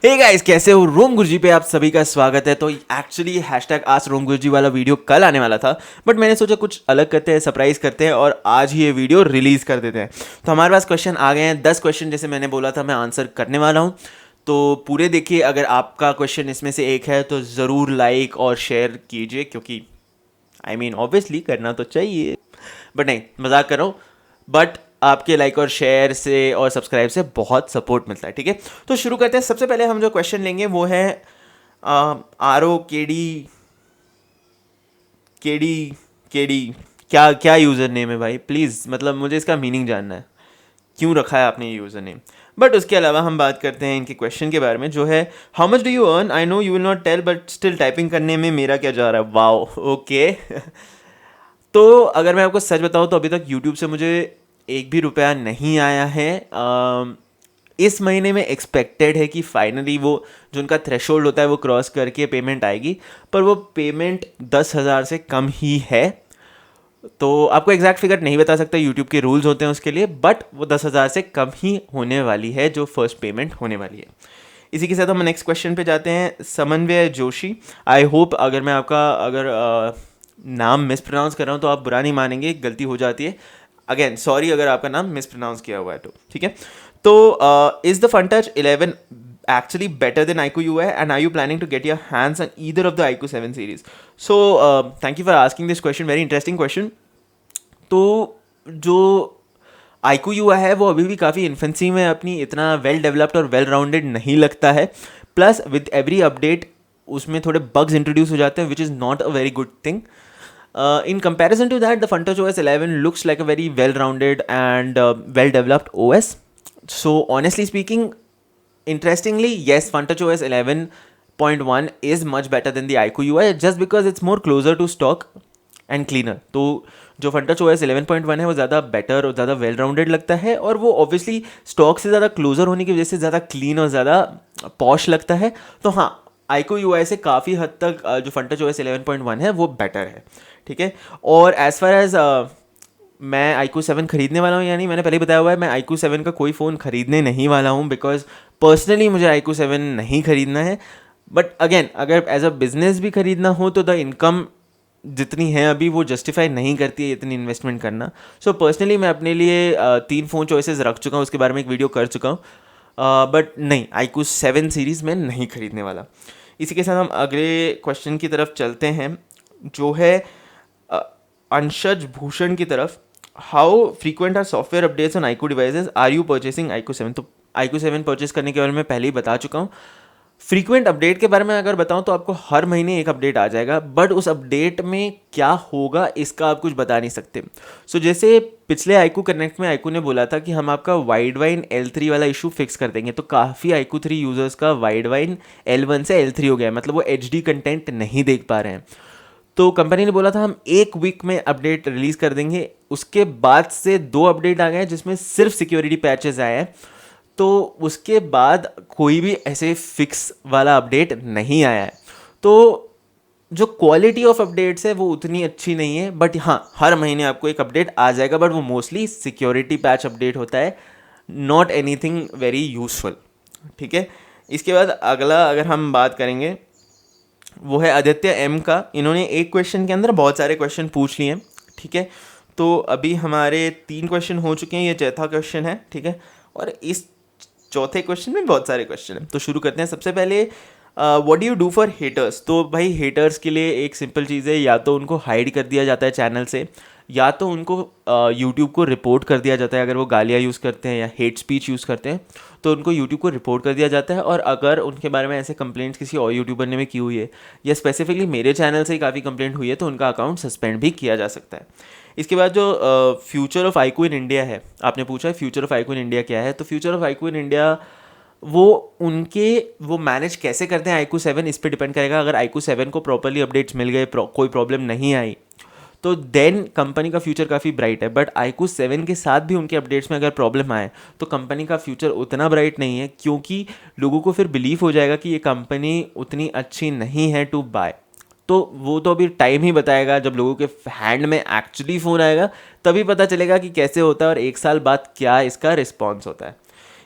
Hey guys, कैसे हो? रोम गुरुजी पे आप सभी का स्वागत है। तो एक्चुअली हैशटैग आस्क रोम गुरुजी वाला वीडियो कल आने वाला था, बट मैंने सोचा कुछ अलग करते हैं, सरप्राइज करते हैं और आज ही ये वीडियो रिलीज कर देते हैं। तो हमारे पास क्वेश्चन आ गए हैं 10 क्वेश्चन, जैसे मैंने बोला था मैं आंसर करने वाला हूँ। तो पूरे देखिए, अगर आपका क्वेश्चन इसमें से एक है तो ज़रूर लाइक और शेयर कीजिए, क्योंकि ऑब्वियसली करना तो चाहिए, बट नहीं, मजाक कर रहा हूँ। बट आपके लाइक और शेयर से और सब्सक्राइब से बहुत सपोर्ट मिलता है, ठीक है। तो शुरू करते हैं। सबसे पहले हम जो क्वेश्चन लेंगे वो है ROKD क्या क्या यूज़र नेम है भाई, प्लीज़, मतलब मुझे इसका मीनिंग जानना है, क्यों रखा है आपने ये यूज़र नेम। बट उसके अलावा हम बात करते हैं इनके क्वेश्चन के बारे में, जो है how much do you earn, I know you will not tell but still typing करने में मेरा क्या जा रहा है, वाओ, ओके। तो अगर मैं आपको सच बताऊं तो अभी तक यूट्यूब से मुझे एक भी रुपया नहीं आया है। इस महीने में एक्सपेक्टेड है कि फाइनली वो जो उनका थ्रेशोल्ड होता है वो क्रॉस करके पेमेंट आएगी, पर वो पेमेंट 10,000 से कम ही है। तो आपको एग्जैक्ट फिगर नहीं बता सकता, यूट्यूब के रूल्स होते हैं उसके लिए, बट वो 10,000 से कम ही होने वाली है जो फर्स्ट पेमेंट होने वाली है। इसी के साथ हम नेक्स्ट क्वेश्चन पे जाते हैं। समन्वय जोशी, आई होप अगर मैं आपका नाम मिस प्रोनाउंस कर रहा हूँ तो आप बुरा नहीं मानेंगे, गलती हो जाती है। अगेन सॉरी अगर आपका नाम मिस प्रोनाउंस किया हुआ है तो, ठीक है। तो is the FunTouch 11 actually better than iQOO UI, and are you planning to get your hands on either of the iQOO 7 series? So thank you for asking this question, very interesting question. तो जो iQOO UI है वो अभी भी काफ़ी infancy में अपनी, इतना वेल डेवलप्ड और वेल राउंडेड नहीं लगता है। प्लस विद एवरी अपडेट उसमें थोड़े बग्स इंट्रोड्यूस हो जाते हैं, which is not a very good thing. In comparison to that, the FunTouch OS 11 looks like a very well-rounded and well-developed OS. So honestly speaking, interestingly, yes, FunTouch OS 11.1 is much better than the iQOO UI, just because it's more closer to stock and cleaner. तो जो FunTouch OS 11.1 है वो ज़्यादा better और ज़्यादा well rounded लगता है, और वो ऑब्वियसली स्टॉक से ज़्यादा क्लोजर होने की वजह से ज़्यादा क्लीन और ज़्यादा पॉश लगता है। तो हाँ, iQOO UI से काफ़ी हद तक जो FunTouch OS 11.1 है वो बेटर है, ठीक है। और एज़ फार एज मैं iQOO 7 खरीदने वाला हूँ या नहीं, मैंने पहले बताया हुआ है मैं iQOO 7 का कोई फ़ोन खरीदने नहीं वाला हूँ, बिकॉज पर्सनली मुझे iQOO 7 नहीं खरीदना है। बट अगेन, अगर एज अ बिजनेस भी खरीदना हो तो द इनकम जितनी है अभी वो जस्टिफाई नहीं करती है इतनी इन्वेस्टमेंट करना। सो पर्सनली मैं अपने लिए 3 फ़ोन चॉइसेस रख चुका हूँ, उसके बारे में एक वीडियो कर चुका हूँ, बट नहीं, iQOO 7 सीरीज़ में नहीं खरीदने वाला। इसी के साथ हम अगले क्वेश्चन की तरफ चलते हैं, जो है अंशज भूषण की तरफ। How frequent are software updates on iQOO devices, are you purchasing iQOO 7? तो iQOO 7 परचेस करने के बारे में पहले ही बता चुका हूँ। फ्रीक्वेंट अपडेट के बारे में अगर बताऊं तो आपको हर महीने एक अपडेट आ जाएगा, बट उस अपडेट में क्या होगा इसका आप कुछ बता नहीं सकते। सो जैसे पिछले iQOO कनेक्ट में iQOO ने बोला था कि हम आपका वाइड वाइन L3 वाला इशू फिक्स कर देंगे, तो काफ़ी iQOO 3 यूज़र्स का वाइड वाइन L1 से L3 हो गया है, मतलब वो HD कंटेंट नहीं देख पा रहे हैं। तो कंपनी ने बोला था हम 1 वीक में अपडेट रिलीज़ कर देंगे, उसके बाद से 2 अपडेट आ गए जिसमें सिर्फ सिक्योरिटी पैचेस आए हैं। तो उसके बाद कोई भी ऐसे फिक्स वाला अपडेट नहीं आया है। तो जो क्वालिटी ऑफ अपडेट्स है वो उतनी अच्छी नहीं है, बट हाँ, हर महीने आपको एक अपडेट आ जाएगा, बट वो मोस्टली सिक्योरिटी पैच अपडेट होता है, नॉट एनीथिंग वेरी यूजफुल, ठीक है। इसके बाद अगला अगर हम बात करेंगे वो है आदित्य M का। इन्होंने एक क्वेश्चन के अंदर बहुत सारे क्वेश्चन पूछ लिए हैं, ठीक है। तो अभी हमारे 3 क्वेश्चन हो चुके हैं, ये चौथा क्वेश्चन है, ठीक है। और इस चौथे क्वेश्चन में बहुत सारे क्वेश्चन हैं, तो शुरू करते हैं। सबसे पहले what do you do for haters? तो भाई हेटर्स के लिए एक सिंपल चीज़ है, या तो उनको हाइड कर दिया जाता है चैनल से, या तो उनको यूट्यूब को रिपोर्ट कर दिया जाता है। अगर वो गालियाँ यूज़ करते हैं या हेट स्पीच यूज़ करते हैं तो उनको यूट्यूब को रिपोर्ट कर दिया जाता है, और अगर उनके बारे में ऐसे कंप्लेंट्स किसी और यूट्यूबर ने भी की हुई है, या स्पेसिफिकली मेरे चैनल से ही काफ़ी कंप्लेंट हुई है, तो उनका अकाउंट सस्पेंड भी किया जा सकता है। इसके बाद जो future of iQOO in India है, आपने पूछा है future of iQOO in India क्या है, तो future of iQOO in India वो मैनेज कैसे करते हैं iQOO 7, इस पर डिपेंड करेगा। अगर iQOO 7 को प्रॉपरली अपडेट्स मिल गए, कोई प्रॉब्लम नहीं आई, तो देन कंपनी का फ्यूचर काफ़ी ब्राइट है। बट iQOO 7 के साथ भी उनके अपडेट्स में अगर प्रॉब्लम आए तो कंपनी का फ्यूचर उतना ब्राइट नहीं है, क्योंकि लोगों को फिर बिलीव हो जाएगा कि ये कंपनी उतनी अच्छी नहीं है टू बाय। तो वो तो अभी टाइम ही बताएगा, जब लोगों के हैंड में एक्चुअली फ़ोन आएगा तभी पता चलेगा कि कैसे होता है, और 1 साल बाद क्या इसका रिस्पॉन्स होता है।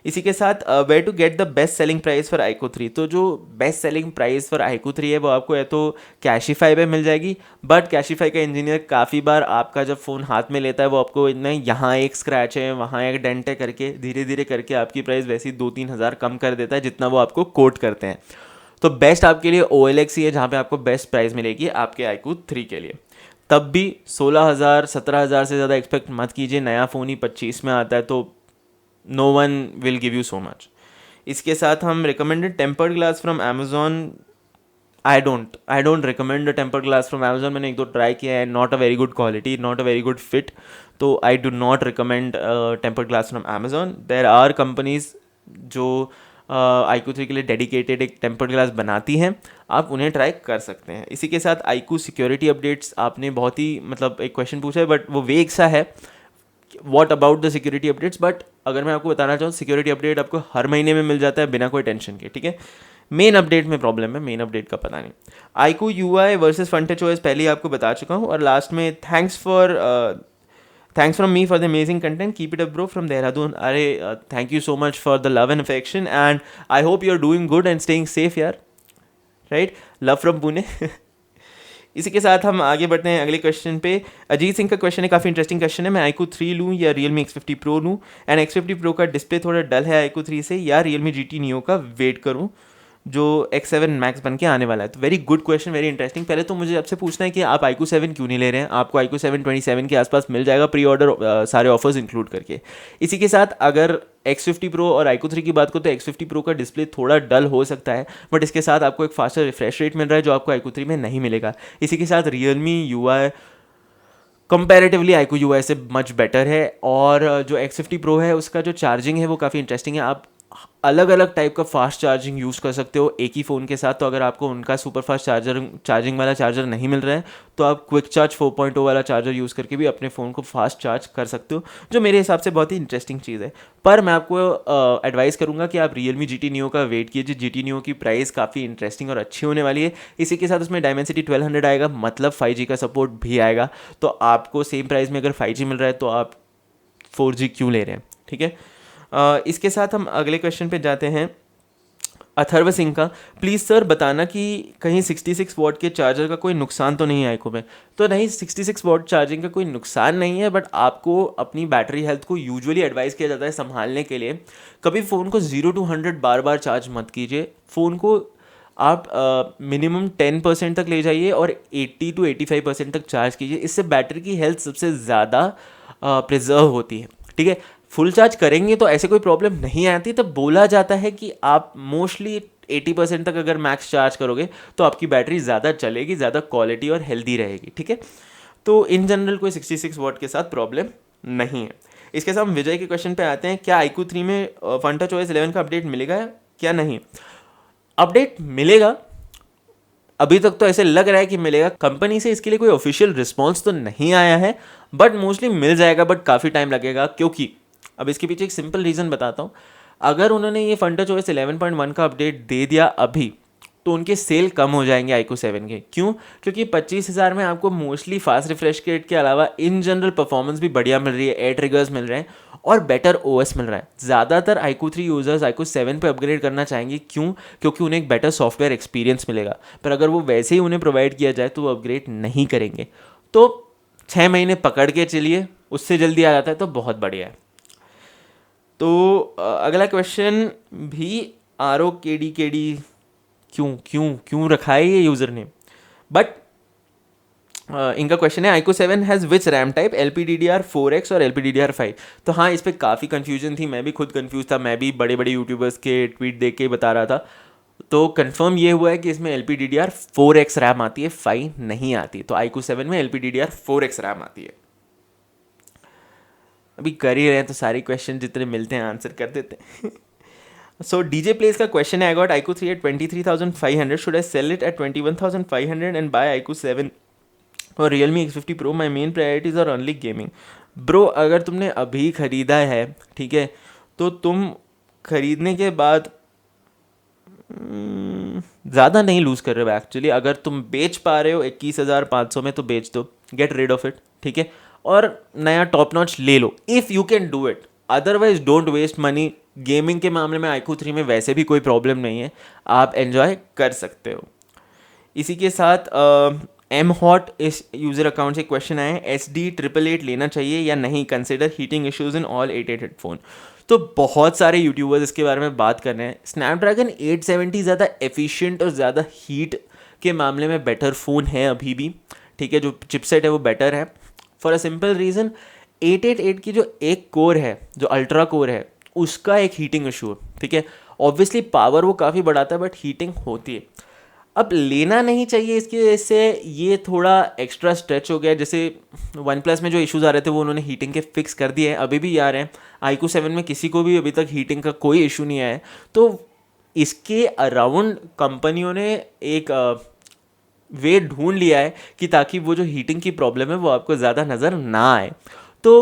इसी के साथ where to get the best selling price for iQOO 3। तो जो best selling price for iQOO 3 है वो आपको या तो कैशिफाई पे मिल जाएगी, बट कैशिफाई का इंजीनियर काफ़ी बार आपका जब फ़ोन हाथ में लेता है वो आपको नहीं यहाँ एक स्क्रैच है वहाँ एक डेंट है करके धीरे धीरे करके आपकी प्राइस वैसे ही 2-3 हज़ार कम कर देता है जितना वो आपको कोट करते हैं। तो बेस्ट आपके लिए OLX ही है जहाँ पे आपको बेस्ट प्राइस मिलेगी आपके आईकू 3 के लिए। तब भी 16,000 17,000 से ज़्यादा एक्सपेक्ट मत कीजिए, नया फ़ोन ही 25 में आता है तो no one will give you so much. इसके साथ हम recommended tempered glass from Amazon, I don't recommend the tempered glass from Amazon. मैंने एक दो ट्राई किया है, not a very good quality, not a very good fit, तो I do not recommend tempered glass from Amazon. There are companies जो iQOO 3 के लिए dedicated एक टेम्पर्ड ग्लास बनाती हैं, आप उन्हें ट्राई कर सकते हैं। इसी के साथ आईकू सिक्योरिटी अपडेट्स, आपने बहुत ही मतलब एक क्वेश्चन पूछा है बट वो वेग सा है, what about the security updates, but अगर मैं आपको बताना चाहूँ सिक्योरिटी अपडेट आपको हर महीने में मिल जाता है बिना कोई टेंशन के, ठीक है। मेन अपडेट में प्रॉब्लम है, मेन अपडेट का पता नहीं। आईकू यूआई वर्सेस FunTouchOS पहले ही आपको बता चुका हूँ। और लास्ट में thanks from me for the amazing content, keep it up bro from Dehradun. अरे thank you so much for the love and affection and I hope you are doing good and staying safe यार, right, love from Pune. इसी के साथ हम आगे बढ़ते हैं अगले क्वेश्चन पे। अजीत सिंह का क्वेश्चन है, काफ़ी इंटरेस्टिंग क्वेश्चन है, मैं आईकू 3 लूँ या Realme X50 Pro लूँ, एंड X50 Pro का डिस्प्ले थोड़ा डल है आईकू 3 से, या Realme GT Neo का वेट करूँ जो X7 Max बन के आने वाला है। तो very good question, very interesting. पहले तो मुझे आपसे पूछना है कि आप आईकू 7 क्यों नहीं ले रहे हैं। आपको आईकू 7 27 के आसपास मिल जाएगा प्री ऑर्डर सारे ऑफर्स इंक्लूड करके। इसी के साथ अगर X50 Pro और आईकू 3 की बात करो तो X50 Pro का डिस्प्ले थोड़ा डल हो सकता है, बट इसके साथ आपको एक फास्टर रिफ्रेश रेट मिल रहा है जो आपको आईकू 3 में नहीं मिलेगा। इसी के साथ Realme UI comparatively iQOO UI से मच बेटर है, और जो X50 Pro है उसका जो चार्जिंग है वो काफ़ी इंटरेस्टिंग है। आप अलग अलग टाइप का फास्ट चार्जिंग यूज़ कर सकते हो एक ही फ़ोन के साथ। तो अगर आपको उनका सुपर फास्ट चार्जिंग वाला चार्जर नहीं मिल रहा है तो आप क्विक चार्ज 4.0 वाला चार्जर यूज़ करके भी अपने फ़ोन को फास्ट चार्ज कर सकते हो, जो मेरे हिसाब से बहुत ही इंटरेस्टिंग चीज़ है। पर मैं आपको एडवाइस करूंगा कि आप Realme GT Neo का वेट कीजिए। GT Neo की प्राइस काफ़ी इंटरेस्टिंग और अच्छी होने वाली है। इसी के साथ उसमें Dimensity 1200 आएगा, मतलब 5G का सपोर्ट भी आएगा। तो आपको सेम प्राइस में अगर 5G मिल रहा है तो आप 4G क्यों ले रहे हैं, ठीक है। इसके साथ हम अगले क्वेश्चन पे जाते हैं। अथर्व सिंह का, प्लीज़ सर बताना कि कहीं 66 वॉट के चार्जर का कोई नुकसान तो नहीं है आईकू में। तो नहीं, 66 वॉट चार्जिंग का कोई नुकसान नहीं है, बट आपको अपनी बैटरी हेल्थ को यूजुअली एडवाइस किया जाता है संभालने के लिए। कभी फ़ोन को 0 to 100 बार बार चार्ज मत कीजिए। फ़ोन को आप मिनिमम 10% तक ले जाइए और 80 to 85% तक चार्ज कीजिए। इससे बैटरी की हेल्थ सबसे ज़्यादा प्रिजर्व होती है, ठीक है। फुल चार्ज करेंगे तो ऐसे कोई प्रॉब्लम नहीं आती। तब बोला जाता है कि आप मोस्टली 80% तक अगर मैक्स चार्ज करोगे तो आपकी बैटरी ज़्यादा चलेगी, ज़्यादा क्वालिटी और हेल्दी रहेगी, ठीक है। तो इन जनरल कोई 66 वॉट के साथ प्रॉब्लम नहीं है। इसके साथ हम विजय के क्वेश्चन पे आते हैं, क्या आईकू 3 में FunTouchOS 11 का अपडेट मिलेगा क्या? नहीं, अपडेट मिलेगा। अभी तक तो ऐसे लग रहा है कि मिलेगा। कंपनी से इसके लिए कोई ऑफिशियल रिस्पॉन्स तो नहीं आया है, बट मोस्टली मिल जाएगा, बट काफ़ी टाइम लगेगा। क्योंकि अब इसके पीछे एक सिंपल रीज़न बताता हूँ। अगर उन्होंने ये FunTouchOS 11.1 का अपडेट दे दिया अभी तो उनके सेल कम हो जाएंगे आईकू 7 के। क्यों? क्योंकि 25,000 में आपको मोस्टली फास्ट रिफ्रेश रेट के अलावा इन जनरल परफॉर्मेंस भी बढ़िया मिल रही है, एयर ट्रिगर्स मिल रहे हैं और बेटर OS मिल रहा है। ज़्यादातर आईकू 3 यूज़र्स आईकू 7 पे अपग्रेड करना चाहेंगे। क्यों? क्योंकि उन्हें एक बेटर सॉफ्टवेयर एक्सपीरियंस मिलेगा। पर अगर वो वैसे ही उन्हें प्रोवाइड किया जाए तो वो अपग्रेड नहीं करेंगे। तो 6 महीने पकड़ के चलिए, उससे जल्दी आ जाता है तो बहुत बढ़िया है। तो अगला क्वेश्चन भी ROKD क्यों रखा है ये यूज़र ने, बट इनका क्वेश्चन है iQOO 7 has which RAM type, LPDDR4X और LPDDR5। तो हाँ, इस पर काफ़ी कन्फ्यूजन थी, मैं भी खुद कंफ्यूज था, मैं भी बड़े बड़े यूट्यूबर्स के ट्वीट देख के बता रहा था। तो कंफर्म ये हुआ है कि इसमें LPDDR4X रैम आती है, 5 नहीं आती। तो आईकू 7 में LPDDR4X रैम आती है। अभी कर ही रहे हैं तो सारे क्वेश्चन जितने मिलते हैं आंसर कर देते हैं। So DJ Plays का क्वेश्चन है, I got iQOO 3 at 23,500. Should I sell it at 21,500 and buy iQOO 7 or Realme X50 Pro? My main priorities are only gaming. Bro, अगर तुमने अभी ख़रीदा है, ठीक है, तो तुम ख़रीदने के बाद ज़्यादा नहीं लूज़ कर रहे हो एक्चुअली। अगर तुम बेच पा रहे हो 21,500 में तो बेच दो, गेट रिड ऑफ इट, ठीक है, और नया टॉप नॉच ले लो if you can do it. Otherwise don't waste money gaming के मामले में iQOO 3 में वैसे भी कोई प्रॉब्लम नहीं है, आप एन्जॉय कर सकते हो। इसी के साथ एम हॉट इस यूज़र अकाउंट से क्वेश्चन आया है, SD888 लेना चाहिए या नहीं, consider heating issues in all 888 phone. तो बहुत सारे यूट्यूबर्स इसके बारे में बात कर रहे हैं। स्नैपड्रैगन 870 ज़्यादा एफिशिएंट और ज़्यादा हीट के मामले में बेटर फ़ोन है अभी भी, ठीक है, जो चिपसेट है वो बेटर है फॉर अ सिंपल रीज़न। 888 की जो एक कोर है, जो अल्ट्रा कोर है, उसका एक हीटिंग इशू है, ठीक है। ऑब्वियसली पावर वो काफ़ी बढ़ाता है बट हीटिंग होती है। अब लेना नहीं चाहिए इसकी वजह से ये थोड़ा एक्स्ट्रा स्ट्रेच हो गया। जैसे वन प्लस में जो इश्यूज़ आ रहे थे वो उन्होंने हीटिंग के फिक्स कर दिए हैं, अभी भी आ रहे हैं। iQOO 7 में किसी को भी अभी तक हीटिंग का कोई इशू नहीं आया है। तो इसके अराउंड कंपनियों ने एक वे ढूंढ लिया है कि ताकि वो जो हीटिंग की प्रॉब्लम है वो आपको ज़्यादा नज़र ना आए। तो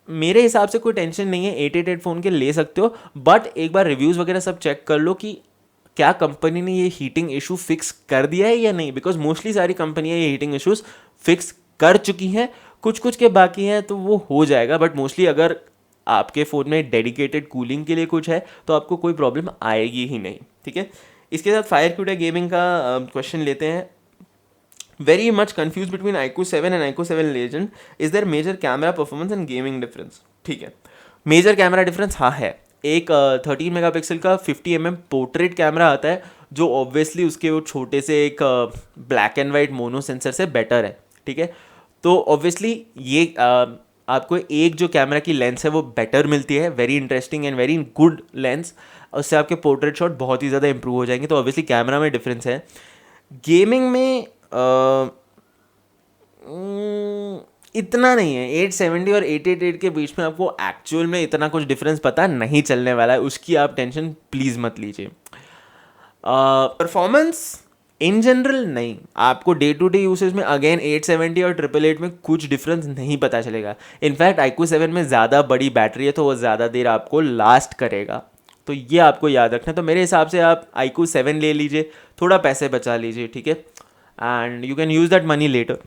मेरे हिसाब से कोई टेंशन नहीं है, 888 फ़ोन के ले सकते हो, बट एक बार रिव्यूज़ वगैरह सब चेक कर लो कि क्या कंपनी ने ये हीटिंग इशू फिक्स कर दिया है या नहीं, बिकॉज मोस्टली सारी कंपनियां ये हीटिंग इश्यूज फिक्स कर चुकी हैं, कुछ कुछ के बाकी हैं तो वो हो जाएगा, बट मोस्टली अगर आपके फ़ोन में डेडिकेटेड कूलिंग के लिए कुछ है तो आपको कोई प्रॉब्लम आएगी ही नहीं, ठीक है। इसके साथ फायर क्यूटा गेमिंग का क्वेश्चन लेते हैं। Very much confuse between iQOO 7 and iQOO 7 Legend, is there major camera performance and gaming difference. ठीक है, मेजर कैमरा डिफरेंस हाँ है। एक 13 मेगापिक्सल का 50 mm पोर्ट्रेट कैमरा आता है जो ऑब्वियसली उसके वो छोटे से एक black and white mono sensor से बेटर है, ठीक है। तो ऑब्वियसली ये आपको एक जो कैमरा की लेंस है वो बेटर मिलती है, very interesting and very good lens, उससे आपके पोर्ट्रेट शॉट बहुत ही ज़्यादा इंप्रूव हो जाएंगे। तो ऑब्वियसली कैमरा में डिफरेंस है। गेमिंग में इतना नहीं है, 870 और 888 के बीच में आपको एक्चुअल में इतना कुछ डिफरेंस पता नहीं चलने वाला है, उसकी आप टेंशन प्लीज़ मत लीजिए। परफॉर्मेंस इन जनरल नहीं, आपको डे टू डे यूसेज में अगेन 870 और 888 में कुछ डिफरेंस नहीं पता चलेगा। इनफैक्ट iQOO 7 में ज़्यादा बड़ी बैटरी है तो वो ज़्यादा देर आपको लास्ट करेगा, तो ये आपको याद रखना है। तो मेरे हिसाब से आप iQOO 7 ले लीजिए, थोड़ा पैसे बचा लीजिए, ठीक है, and you can use that money letter.